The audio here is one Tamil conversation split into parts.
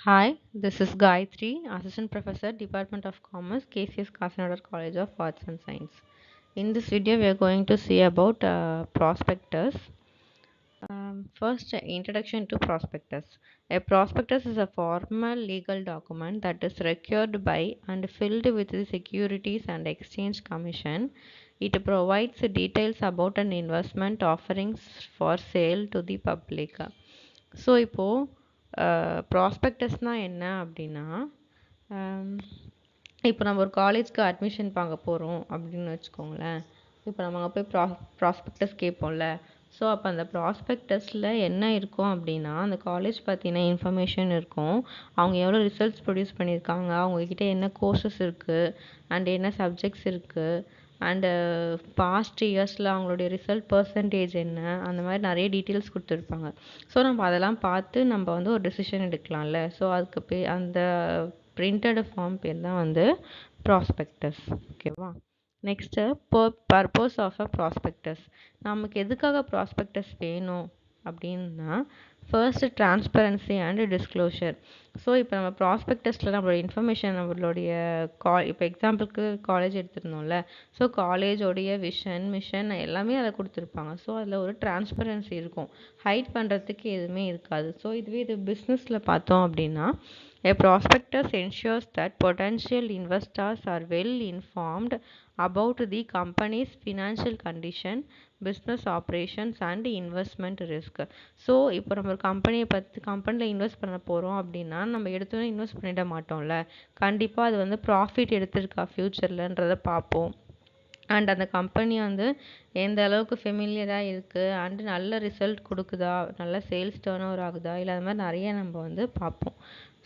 Hi, this is Gayatri, Assistant Professor, Department of Commerce, KCS Kasaragod College of Arts and Science. In this video, we are going to see about prospectus. First, introduction to prospectus. A prospectus is a formal legal document that is required by and filled with the Securities and Exchange Commission. It provides details about an investment offerings for sale to the public. So இப்போது ப்ராஸ்பெக்டஸ்னால் என்ன அப்படின்னா இப்போ நம்ம ஒரு காலேஜ்க்கு அட்மிஷன் பார்க்க போகிறோம் அப்படின்னு வச்சுக்கோங்களேன். இப்போ நம்ம அங்கே போய் ப்ராஸ்பெக்டஸ் கேட்போம்ல. ஸோ அப்போ அந்த ப்ராஸ்பெக்டஸில் என்ன இருக்கும் அப்படின்னா அந்த காலேஜ் பற்றின இன்ஃபர்மேஷன் இருக்கும். அவங்க எவ்வளோ ரிசல்ட்ஸ் ப்ரொடியூஸ் பண்ணியிருக்காங்க, அவங்கக்கிட்ட என்ன கோர்சஸ் இருக்குது அண்ட் என்ன சப்ஜெக்ட்ஸ் இருக்குது அண்டு பாஸ்ட் இயர்ஸில் அவங்களுடைய ரிசல்ட் பர்சன்டேஜ் என்ன, அந்த மாதிரி நிறைய டீட்டெயில்ஸ் கொடுத்துருப்பாங்க. ஸோ நம்ம அதெல்லாம் பார்த்து நம்ம வந்து ஒரு டெசிஷன் எடுக்கலாம்ல. ஸோ அதுக்கு அந்த பிரிண்டட் ஃபார்ம் பேர் தான் வந்து ப்ராஸ்பெக்டஸ். ஓகேவா? Next purpose of a prospectus. நமக்கு எதுக்காக ப்ராஸ்பெக்டஸ் வேணும் அப்படின்னா first transparency and disclosure. So இப்போ நம்ம ப்ராஸ்பெக்டஸில் நம்மளோட இன்ஃபர்மேஷன் நம்மளுடைய இப்போ எக்ஸாம்பிளுக்கு காலேஜ் எடுத்துருந்தோம்ல. ஸோ காலேஜோடைய விஷன் மிஷன் எல்லாமே அதில் கொடுத்துருப்பாங்க. ஸோ அதில் ஒரு டிரான்ஸ்பரன்சி இருக்கும், ஹைட் பண்ணுறதுக்கு எதுவுமே இருக்காது. ஸோ இதுவே இது பிஸ்னஸில் பார்த்தோம் அப்படின்னா a prospectus ensures that potential investors are well informed about the company's financial condition, business operations and investment risk. So இப்போ நம்ம ஒரு கம்பெனியில் இன்வெஸ்ட் பண்ண போகிறோம் அப்படின்னா நம்ம எடுத்தோன்னே இன்வெஸ்ட் பண்ணிட மாட்டோம்ல. கண்டிப்பாக அது வந்து ப்ராஃபிட் எடுத்திருக்கா ஃப்யூச்சர்லன்றதை பார்ப்போம். அண்ட் அந்த கம்பெனி வந்து எந்த அளவுக்கு ஃபெமிலியராக இருக்குது அண்டு நல்ல ரிசல்ட் கொடுக்குதா, நல்ல சேல்ஸ் டேர்ன் ஓவர் ஆகுதா, இல்லை அது மாதிரி நிறைய நம்ம வந்து பார்ப்போம்.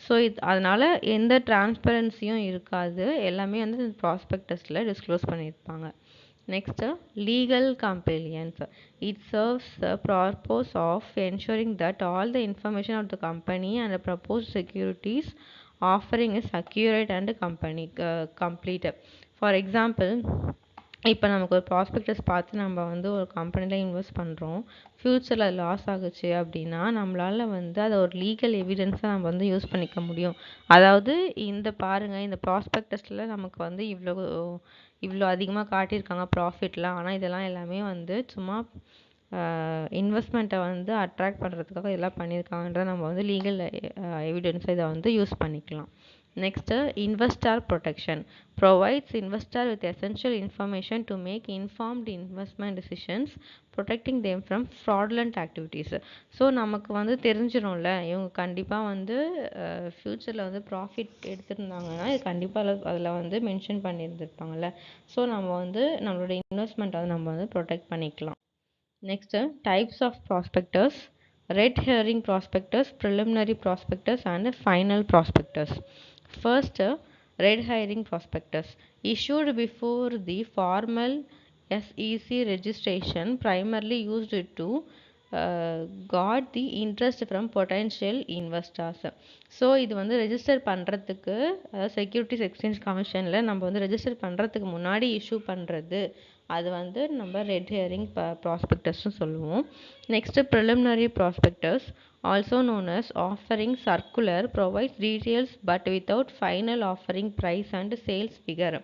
ஸோ அதனால் எந்த டிரான்ஸ்பரன்சியும் இருக்காது, எல்லாமே வந்து இந்த ப்ராஸ்பெக்டஸில் டிஸ்க்ளோஸ் பண்ணியிருப்பாங்க. Next legal compliance. It serves the purpose of ensuring that all the information of the company and proposed securities offering is accurate and complete. For example, இப்போ நமக்கு ஒரு ப்ராஸ்பெக்டஸ் பார்த்து நம்ம வந்து ஒரு கம்பெனியில் இன்வெஸ்ட் பண்ணுறோம், ஃப்யூச்சரில் அது லாஸ் ஆகுச்சு அப்படின்னா நம்மளால் வந்து அதை ஒரு லீகல் எவிடன்ஸாக நம்ம வந்து யூஸ் பண்ணிக்க முடியும். அதாவது இந்த பாருங்கள், இந்த ப்ராஸ்பெக்டஸில் நமக்கு வந்து இவ்வளோ அதிகமாக காட்டியிருக்காங்க ப்ராஃபிட்லாம், ஆனால் இதெல்லாம் எல்லாமே வந்து சும்மா இன்வெஸ்ட்மெண்ட்டை வந்து அட்ராக்ட் பண்ணுறதுக்காக இதெல்லாம் பண்ணியிருக்காங்கன்றத நம்ம வந்து லீகல் எவிடன்ஸை இதை வந்து யூஸ் பண்ணிக்கலாம். Next investor protection provides investor with essential information to make informed investment decisions, protecting them from fraudulent activities. So நமக்கு வந்து தெரிஞ்சிடும்ல இவங்க கண்டிப்பாக வந்து ஃப்யூச்சரில் வந்து ப்ராஃபிட் எடுத்திருந்தாங்கன்னா இது கண்டிப்பாக அதில் வந்து மென்ஷன் பண்ணியிருந்துருப்பாங்கள்ல. ஸோ நம்ம வந்து நம்மளோட இன்வெஸ்ட்மெண்ட்டை வந்து நம்ம வந்து ப்ரொடெக்ட் பண்ணிக்கலாம். Next types of prospectus. Red herring prospectus, preliminary prospectus and final prospectus. First, red herring prospectus issued before the formal SEC registration, primarily used to got the interest from potential investors. So இது வந்து ரெஜிஸ்டர் பண்ணுறதுக்கு, அதாவது செக்யூரிட்டிஸ் எக்ஸ்சேஞ்ச் கமிஷனில் நம்ம வந்து ரெஜிஸ்டர் பண்ணுறதுக்கு முன்னாடி இஷ்யூ பண்ணுறது, அது வந்து நம்ம ரெட் ஹியரிங் ப்ராஸ்பெக்டஸ்னு சொல்லுவோம். Next preliminary prospectus, also known as offering circular, provides details but without final offering price and sales figure.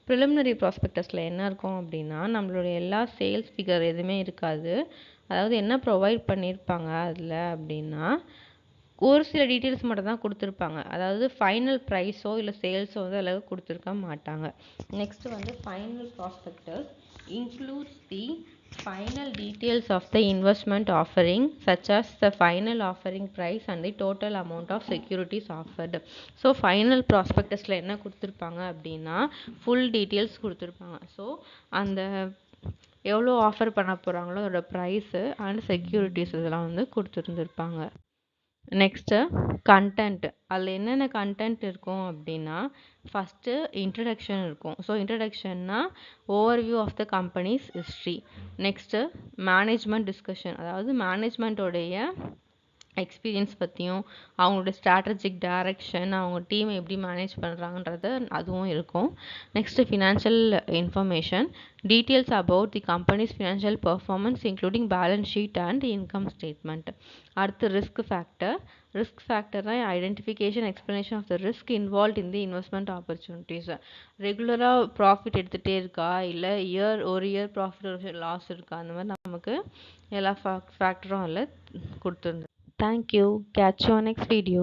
Preliminary ப்ராஸ்பெக்டஸில் என்ன இருக்கும் அப்படின்னா நம்மளுடைய எல்லா சேல்ஸ் ஃபிகர் எதுவுமே இருக்காது. அதாவது என்ன ப்ரொவைட் பண்ணியிருப்பாங்க அதில் அப்படின்னா ஒரு சில டீட்டெயில்ஸ் மட்டும் தான் கொடுத்துருப்பாங்க. அதாவது ஃபைனல் ப்ரைஸோ இல்லை சேல்ஸோ வந்து அதில் கொடுத்துருக்க மாட்டாங்க. நெக்ஸ்ட் வந்து final prospectus includes the final details of the investment offering, such as the final offering price and the total amount of securities offered. So final ப்ராஸ்பெக்டஸில் என்ன கொடுத்துருப்பாங்க அப்படின்னா ஃபுல் டீட்டெயில்ஸ் கொடுத்துருப்பாங்க. ஸோ அந்த எவ்வளோ ஆஃபர் பண்ண போகிறாங்களோ அதோட ப்ரைஸு அண்ட் செக்யூரிட்டிஸ் இதெல்லாம் வந்து கொடுத்துருந்துருப்பாங்க. Next content. அதில் என்னென்ன கண்டென்ட் இருக்கும் அப்படின்னா ஃபஸ்ட்டு இன்ட்ரடக்ஷன் இருக்கும். ஸோ இன்ட்ரடக்ஷன்னா overview of the company's history. Next management discussion, அதாவது மேனேஜ்மெண்ட்டோடைய எக்ஸ்பீரியன்ஸ் பற்றியும் அவங்களோட ஸ்ட்ராட்டஜிக் டைரக்ஷன் அவங்க டீமை எப்படி மேனேஜ் பண்ணுறாங்கன்றது அதுவும் இருக்கும். Next financial information details about the company's financial performance including balance sheet and income statement. அடுத்து ரிஸ்க் ஃபேக்டர்னா identification explanation of the risk involve in the investment opportunities. ரெகுலராக ப்ராஃபிட் எடுத்துகிட்டே இருக்கா இல்லை ஒரு இயர் ப்ராஃபிட் ஒரு லாஸ் இருக்கா, அந்த மாதிரி நமக்கு எல்லா ஃபேக்டரும் அதில் கொடுத்துருந்து. Thank you. Catch you on next video.